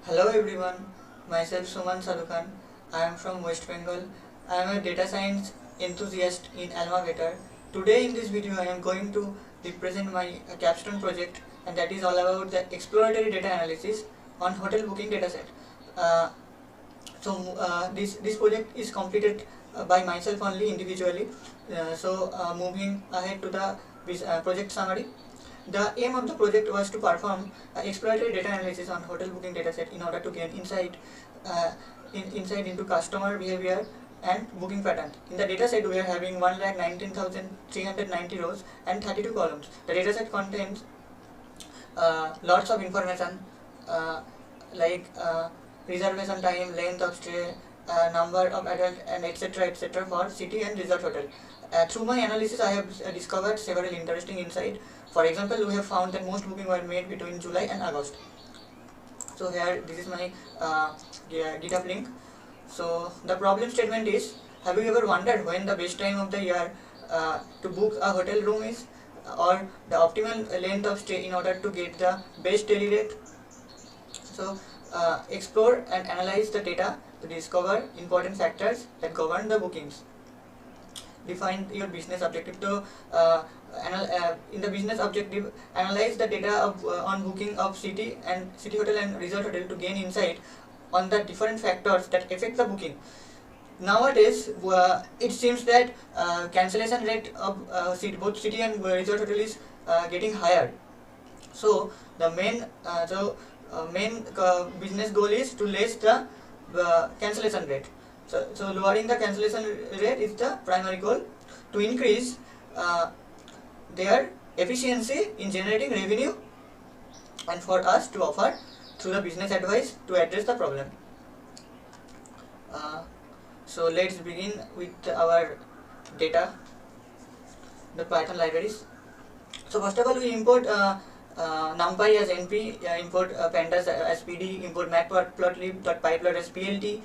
Hello everyone, myself Suman Salukan. I am from West Bengal. I am a data science enthusiast in AlmaBetter. Today in this video I am going to represent my capstone project, and that is all about the exploratory data analysis on hotel booking dataset. Uh, this project is completed by myself only individually. Moving ahead to the project summary. The aim of the project was to perform exploratory data analysis on hotel booking dataset in order to gain uh, insight into customer behavior and booking pattern. In the dataset, we are having 1,19,390 rows and 32 columns. The dataset contains lots of information like reservation time, length of stay, number of adult, and etc. for city and resort hotel. Through my analysis, I have discovered several interesting insights. For example, we have found that most bookings were made between July and August. So here, this is my GitHub link. So the problem statement is: have you ever wondered when the best time of the year to book a hotel room is, or the optimal length of stay in order to get the best daily rate? So explore and analyze the data to discover important factors that govern the bookings. Define your business objective. To in the business objective, analyze the data on booking of city hotel and resort hotel to gain insight on the different factors that affect the booking. Nowadays, it seems that cancellation rate of both city and resort hotel is getting higher. So the main business goal is to less the cancellation rate. So lowering the cancellation rate is the primary goal to increase their efficiency in generating revenue, and for us to offer through the business advice to address the problem. So let's begin with our data, the Python libraries. So first of all, we import NumPy as NP, import pandas as PD, import matplotlib.pyplot as PLT.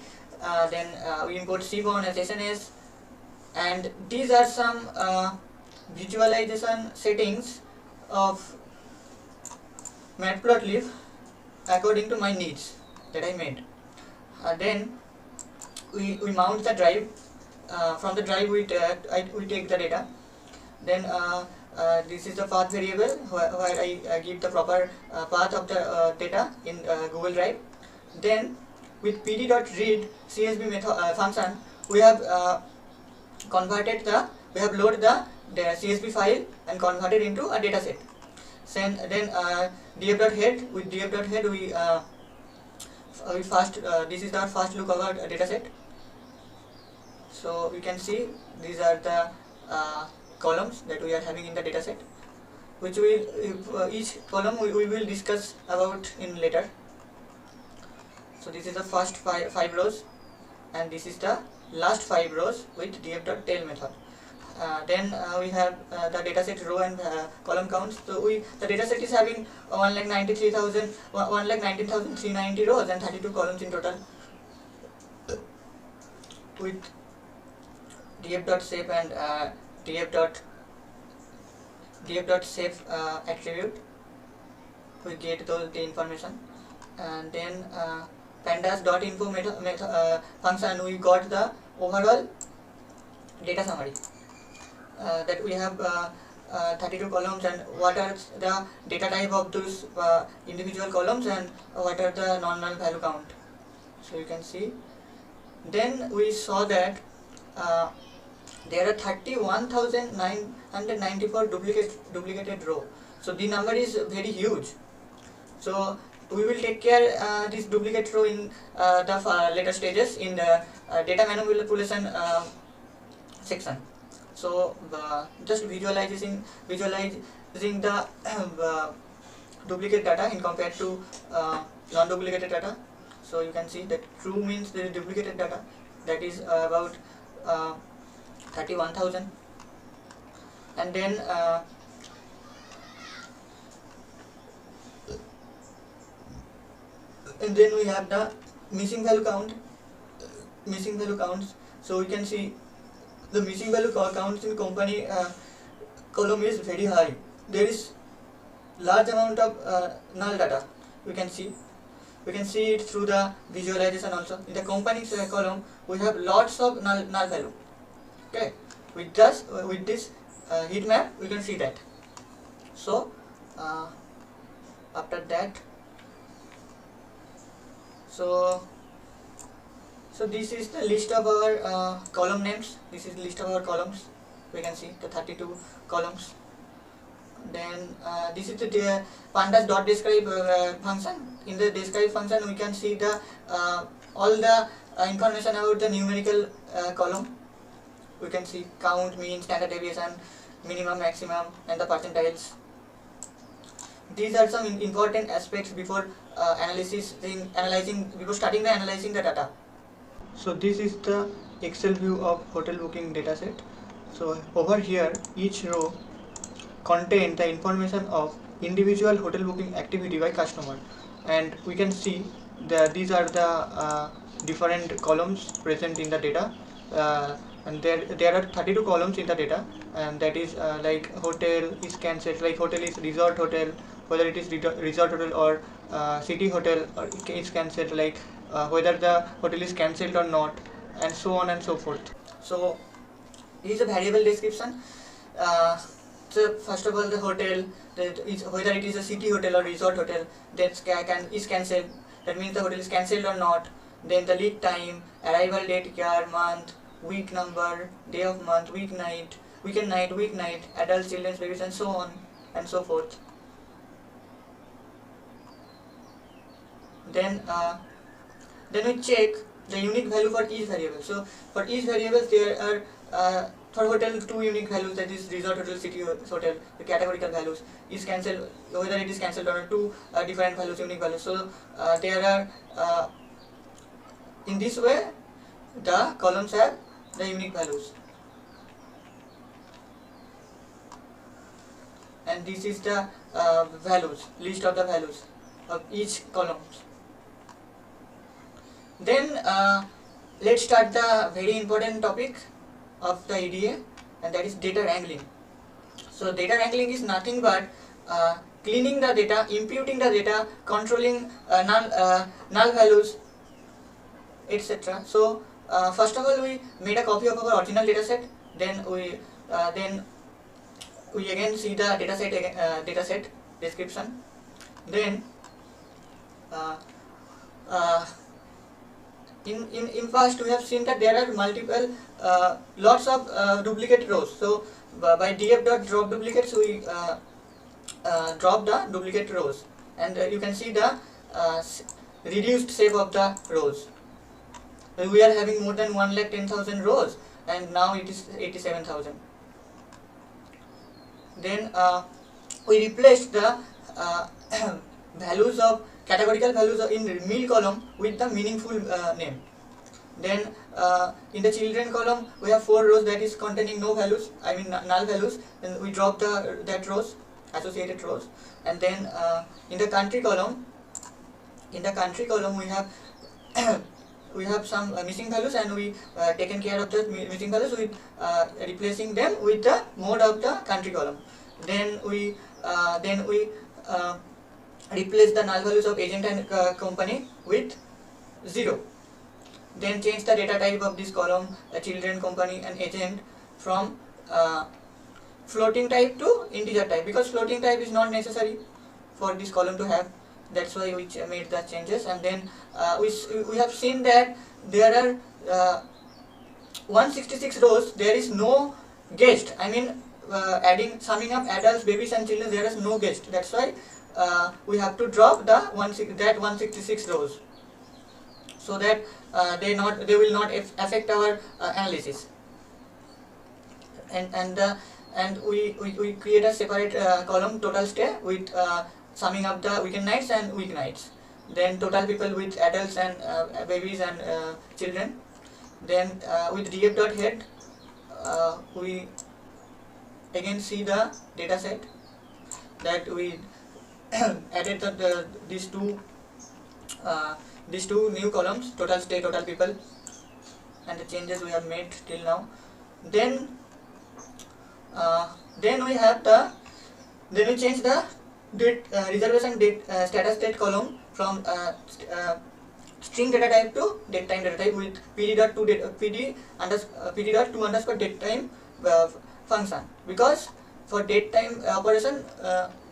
Then we import cbon as SNS, and these are some visualization settings of matplotlib according to my needs that I made. Then we mount the drive. From the drive we take the data. Then this is the path variable where I give the proper path of the data in Google Drive. Then with pd.read CSV method function, we have loaded the CSV file and converted into a dataset. Then df.head, with df.head we this is our first look of our dataset. So we can see these are the columns that we are having in the dataset, which each column we will discuss about in later. So this is the first five rows, and this is the last 5 rows with df.tail method. Then we have the dataset row and column counts. So the dataset is having 1,19,390 rows and 32 columns in total, with df.shape and df.shape attribute. We get the information, and then pandas.info function, we got the overall data summary that we have 32 columns, and what are the data type of those individual columns, and what are the non-null value count. So you can see. Then we saw that there are 31,994 duplicated row. So the number is very huge. So we will take care this duplicate row in the later stages in the data manipulation section. So just visualizing the duplicate data in compared to non-duplicated data. So you can see that true means there is duplicated data, that is about 31,000, and then we have the missing value counts. So we can see the missing value counts in company column is very high. There is large amount of null data, we can see. we can see it through the visualization also. In the company column, we have lots of null value. Okay, with this heat map, we can see that. So after that, so this is the list of our column names. This is the list of our columns. We can see the 32 columns. Then this is the pandas.describe function. In the describe function, we can see the all the information about the numerical column. We can see count, mean, standard deviation, minimum, maximum, and the percentiles. These are some important aspects before before starting the analyzing the data. So this is the Excel view of hotel booking dataset. So over here, each row contain the information of individual hotel booking activity by customer, and we can see these are the different columns present in the data, and there are 32 columns in the data, and that is like hotel is cancelled, like hotel is resort hotel, whether it is resort hotel or city hotel or is cancelled, like whether the hotel is cancelled or not, and so on and so forth. So this is a variable description. So first of all, the hotel, whether it is a city hotel or resort hotel, that is cancelled. That means the hotel is cancelled or not. Then the lead time, arrival date, year, month, week number, day of month, weekend night, weeknight, adults, children, babies, and so on and so forth. Then we check the unique value for each variable. So for each variable, there are for hotel 2 unique values, that is resort hotel, city hotel, the categorical values is cancelled, whether it is cancelled or 2 different values, unique values. So there are in this way the columns have the unique values, and this is the values, list of the values of each column. Then let's start the very important topic of the EDA, and that is data wrangling. So data wrangling is nothing but cleaning the data, imputing the data, controlling null values, etc. So first of all, we made a copy of our original dataset. Then we again see the dataset description. Then in past we have seen that there are multiple lots of duplicate rows. So by df.drop duplicates, we drop the duplicate rows, and you can see the reduced shape of the rows. We are having more than 1,10,000 rows, and now it is 87,000. Then we replaced the values of categorical values in the meal column with the meaningful name. Then in the children column, we have 4 rows that is containing no values, I mean null values. Then we drop that rows, associated rows. And then in the country column, we have we have some missing values, and we taken care of the missing values with replacing them with the mode of the country column. Then we replace the null values of agent and company with 0. Then change the data type of this column, children, company, and agent, from floating type to integer type, because floating type is not necessary for this column to have. That's why we made the changes. And then we have seen that there are 166 rows. There is no guest. I mean, summing up adults, babies, and children, there is no guest. That's why we have to drop the 166 rows, so that they will not affect our analysis. And we create a separate column, total stay, with summing up the weekend nights and weeknights. Then total people with adults and babies and children. Then with df.head, we again see the data set that we added these two new columns, total stay, total people, and the changes we have made till now. Then we change the reservation date status date column from string data type to date time data type with pd dot to underscore date time function, because for date time operation,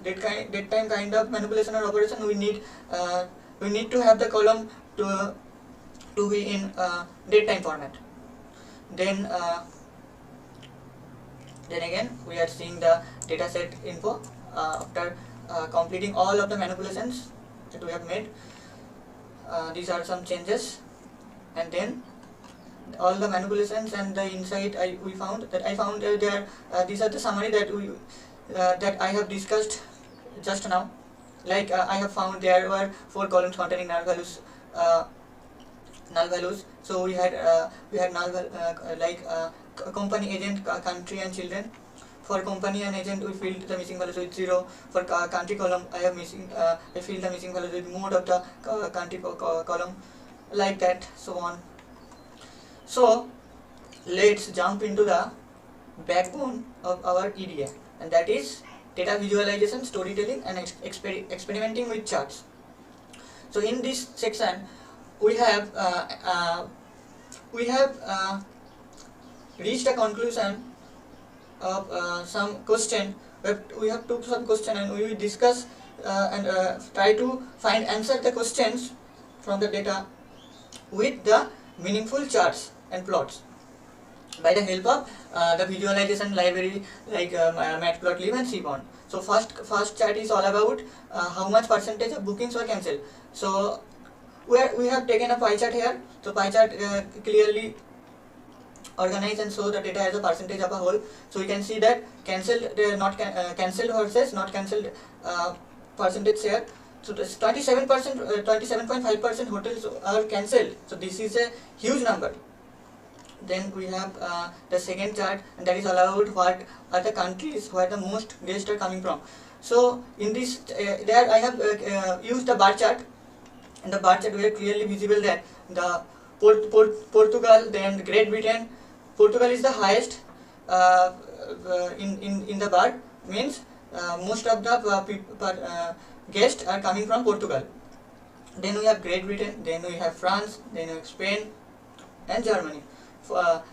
date time kind of manipulation or operation, we need to have the column to be in date time format. Then again we are seeing the dataset info after completing all of the manipulations that we have made. These are some changes, and then all the manipulations and the insight we found there. These are the summary that I have discussed just now. Like I have found there were 4 columns containing null values. So we had null like company, agent, country and children. For company and agent, we filled the missing values with 0. For country column, I filled the missing values with mode of the country column, like that, so on. So let's jump into the backbone of our EDA, and that is data visualization, storytelling, and experimenting with charts. So in this section, we have reached a conclusion of some question. We have took some question and we will discuss and try to find answer the questions from the data with the meaningful charts and plots by the help of the visualization library like matplotlib and cbond. So first chart is all about how much percentage of bookings were cancelled. So we have taken a pie chart here. So pie chart clearly organize and show the data as a percentage of a whole. So we can see that cancelled, cancelled versus not cancelled percentage here. So this 27%, 27.5% hotels are cancelled. So this is a huge number. Then we have the second chart, and that is all about what are the countries where the most guests are coming from. So in this there I have used the bar chart. In the bar chart we are clearly visible that the Portugal, then Great Britain. Portugal is the highest in the bar, means most of the guests are coming from Portugal. Then we have Great Britain, then we have France, then we have Spain and Germany.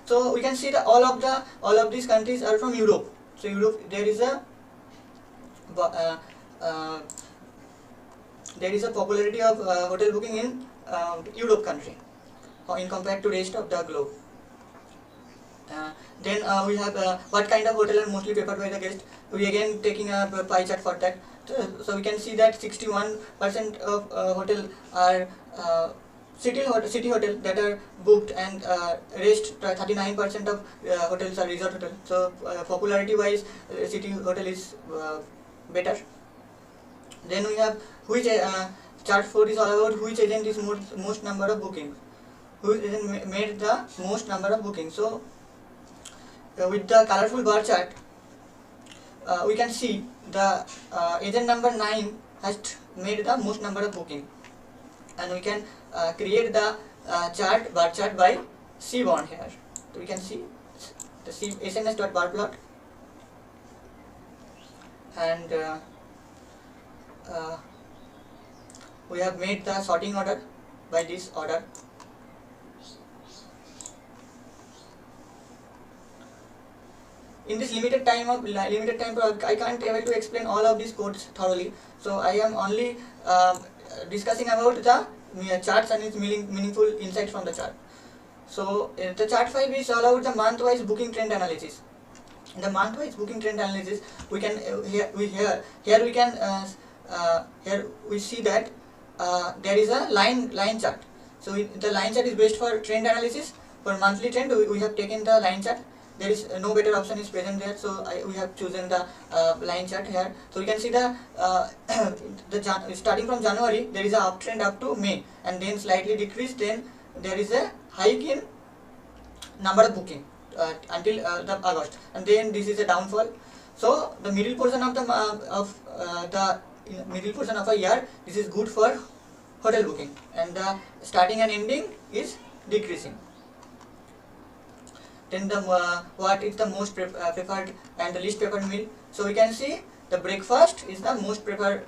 So we can see that all of these countries are from Europe. So Europe, there is a popularity of hotel booking in Europe country in compared to rest of the globe. Then we have what kind of hotel are mostly preferred by the guest. We again taking a pie chart for that. So we can see that 61% of hotel are city hotel that are booked, and rest 39% of hotels are resort hotel. So popularity wise, city hotel is better. Then we have which chart 4 is all about which agent is most number of bookings. Which agent made the most number of bookings. So with the colorful bar chart, we can see the agent number 9 has made the most number of booking, and we can create the bar chart by cbond here. So we can see the sns.barplot, and we have made the sorting order by this order. In this limited time, I can't able to explain all of these codes thoroughly. So I am only discussing about the charts and its meaningful insights from the chart. So the chart 5 is all about the month-wise booking trend analysis. In the month-wise booking trend analysis, we can here we see that there is a line chart. So the line chart is based for trend analysis. For monthly trend, we have taken the line chart. There is no better option is present there, so we have chosen the line chart here. So we can see the starting from January there is a uptrend up to May, and then slightly decrease. Then there is a hike in number of booking until the August, and then this is a downfall. So the middle portion of the middle portion of a year, this is good for hotel booking, and the starting and ending is decreasing. Then what is the most preferred and the least preferred meal. So we can see the breakfast is the most preferred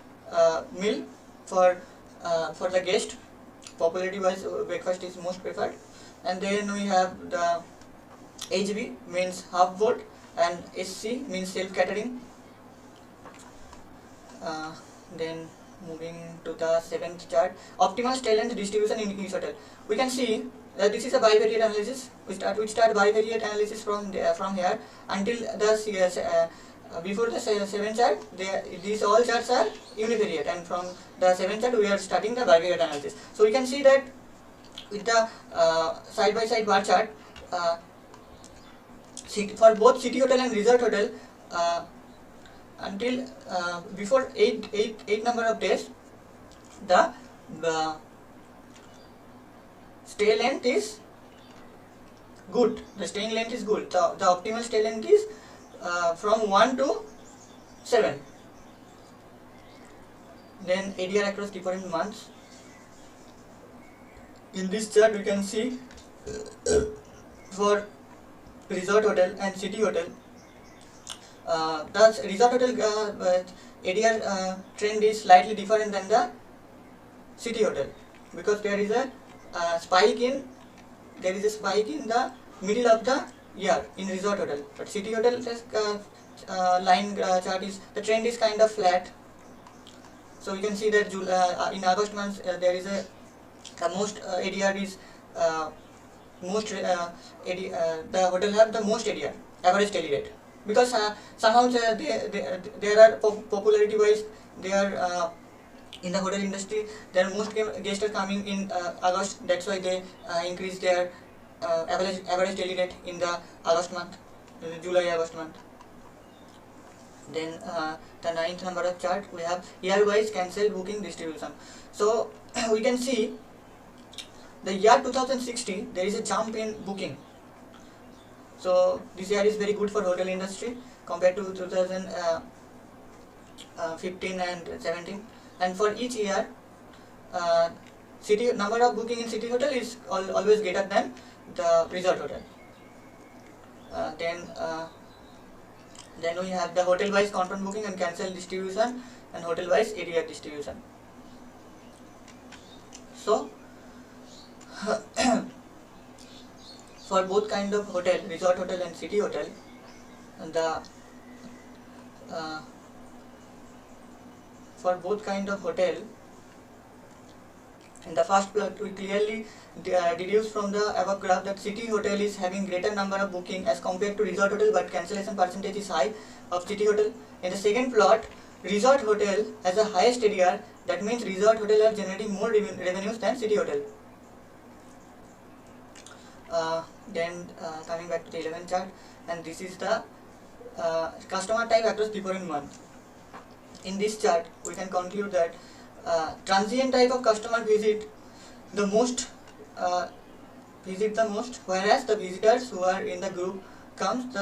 meal for for the guest. Popularity wise, breakfast is most preferred. And then we have the HB means half board, and SC means self catering. Then moving to the 7th chart, optimal stay length distribution in each hotel. We can see that this is a bivariate analysis. We start bivariate analysis from here until the before the 7th chart. These all charts are univariate, and from the 7th chart we are starting the bivariate analysis. So we can see that with the side by side bar chart, for both city hotel and resort hotel, until before 8 number of days, the stay length is good. The staying length is good. The optimal stay length is from 1 to 7. Then ADR across different months. In this chart we can see for resort hotel and city hotel, the resort hotel ADR trend is slightly different than the city hotel, because there is a spike in the middle of the year in resort hotel. But city hotel line chart is, the trend is kind of flat. So you can see that in August month there is the most ADR is the hotel have the most ADR, average daily rate, because somehow there are popularity wise, they are in the hotel industry, there are most guests are coming in August. That's why they increase their average daily rate in the August month, July-August month. Then the 9th number of chart, we have year-wise cancel booking distribution. So we can see the year 2016 there is a jump in booking. So this year is very good for hotel industry compared to 2015 and 17. And for each year, city number of booking in city hotel is always greater than the resort hotel. Then we have the hotel wise confirm booking and cancel distribution, and hotel wise ADR distribution. So for both kind of hotel, resort hotel and city hotel, for both kind of hotel, in the first plot we clearly deduce from the above graph that city hotel is having greater number of booking as compared to resort hotel, but cancellation percentage is high of city hotel. In the second plot, resort hotel has the highest ADR, that means resort hotel are generating more revenues than city hotel. Then coming back to the 11th chart, and this is the customer type across different months. In this chart we can conclude that transient type of customer visit the most, whereas the visitors who are in the group comes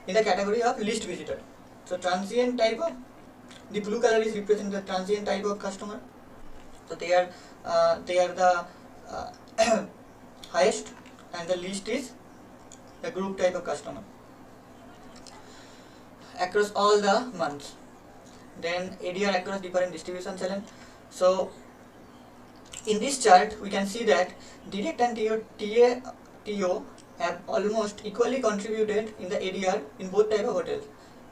in the category of least visitor. So transient type of, the blue color is representing the transient type of customer. So they are the highest, and the least is the group type of customer across all the months. Then ADR across different distribution channel. So in this chart we can see that direct and TO have almost equally contributed in the ADR in both type of hotels,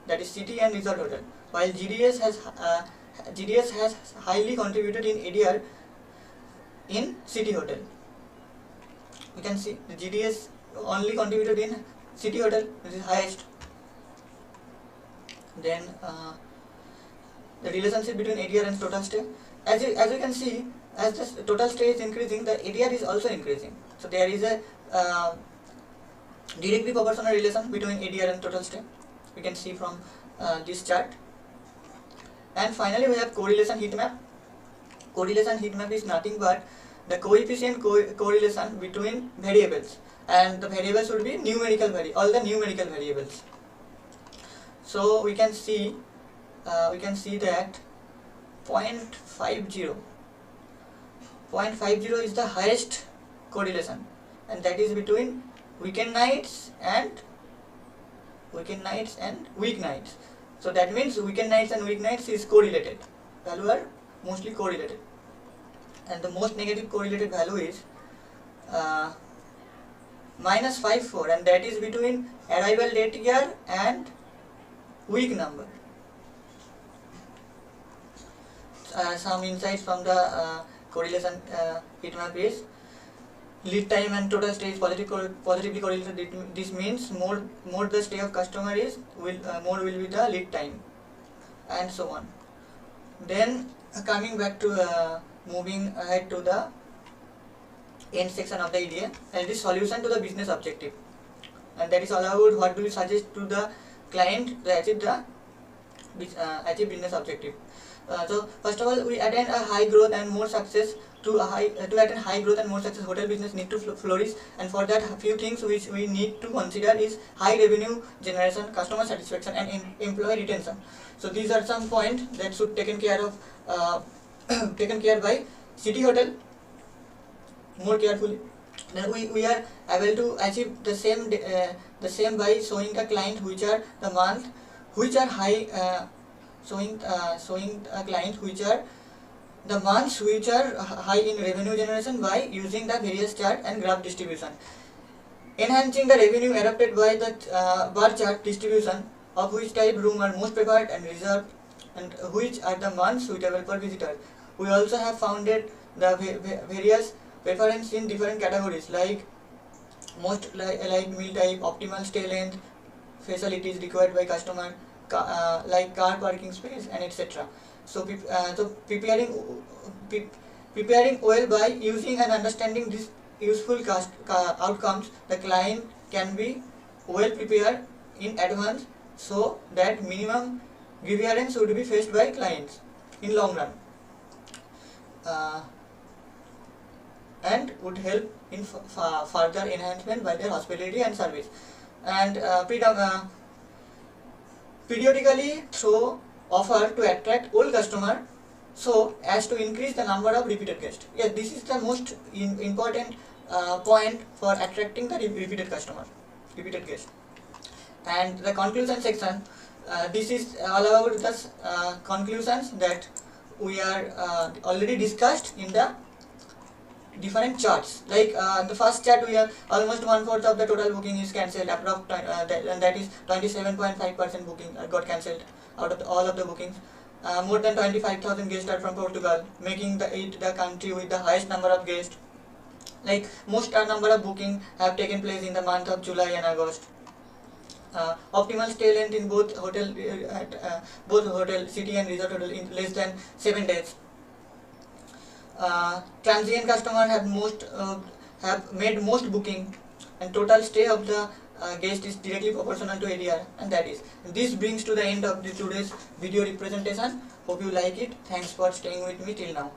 that is city and resort hotel, while GDS has highly contributed in ADR in city hotel. We can see the GDS only contributed in city hotel, which is highest. Then the relationship between ADR and total stay, as you can see, as the total stay is increasing, the ADR is also increasing. So there is a directly proportional relation between ADR and total stay, we can see from this chart. And finally we have correlation heat map. Correlation heat map is nothing but the coefficient correlation between variables, and the variables will be all the numerical variables. So we can see that 0.50 is the highest correlation, and that is between weekend nights and weeknights. So that means weekend nights and weeknights is correlated, value are mostly correlated. and the most negative correlated value is -54, and that is between arrival date year and week number. Some insights from the correlation heat map is lead time and total stay is positively correlated. This means more the stay of customer is, more will be the lead time, and so on. Then coming back to moving ahead to the end section of the EDA, and it is solution to the business objective, and that is all about what do we suggest to the client to achieve business objective. So first of all, we attain a high growth and more success. To attain high growth and more success, hotel business need to flourish, and for that, a few things which we need to consider is high revenue generation, customer satisfaction, and employee retention. So these are some points that should taken care by city hotel more carefully. Then we are able to achieve the same by showing the client which are the month which are high, showing a client which are the months which are high in revenue generation by using the various chart and graph distribution. Enhancing the revenue adapted by the bar chart distribution of which type room are most preferred and reserved, and which are the months suitable for visitors. We also have founded the various preference in different categories like most like meal type, optimal stay length, facilities required by customer, like car parking space, and etc. So preparing well by using and understanding these useful outcomes, the client can be well prepared in advance so that minimum grievance would be faced by clients in long run, and would help in further enhancement by their hospitality and service. And periodically through offer to attract old customer so as to increase the number of repeated guests. Yes, this is the most important point for attracting the repeated guest. And the conclusion section, this is all about the conclusions that we are already discussed in the different charts. Like the first chart, we have almost 1/4 of the total booking is cancelled, and that is 27.5% booking got cancelled out of all of the bookings. More than 25,000 guests are from Portugal, making the country with the highest number of guests. Like most number of booking have taken place in the month of July and August. Optimal stay length in both hotel city and resort hotel in less than 7 days. Transient customers have made most booking, and total stay of the guest is directly proportional to ADR, and that is. This brings to the end of today's video representation. Hope you like it. Thanks for staying with me till now.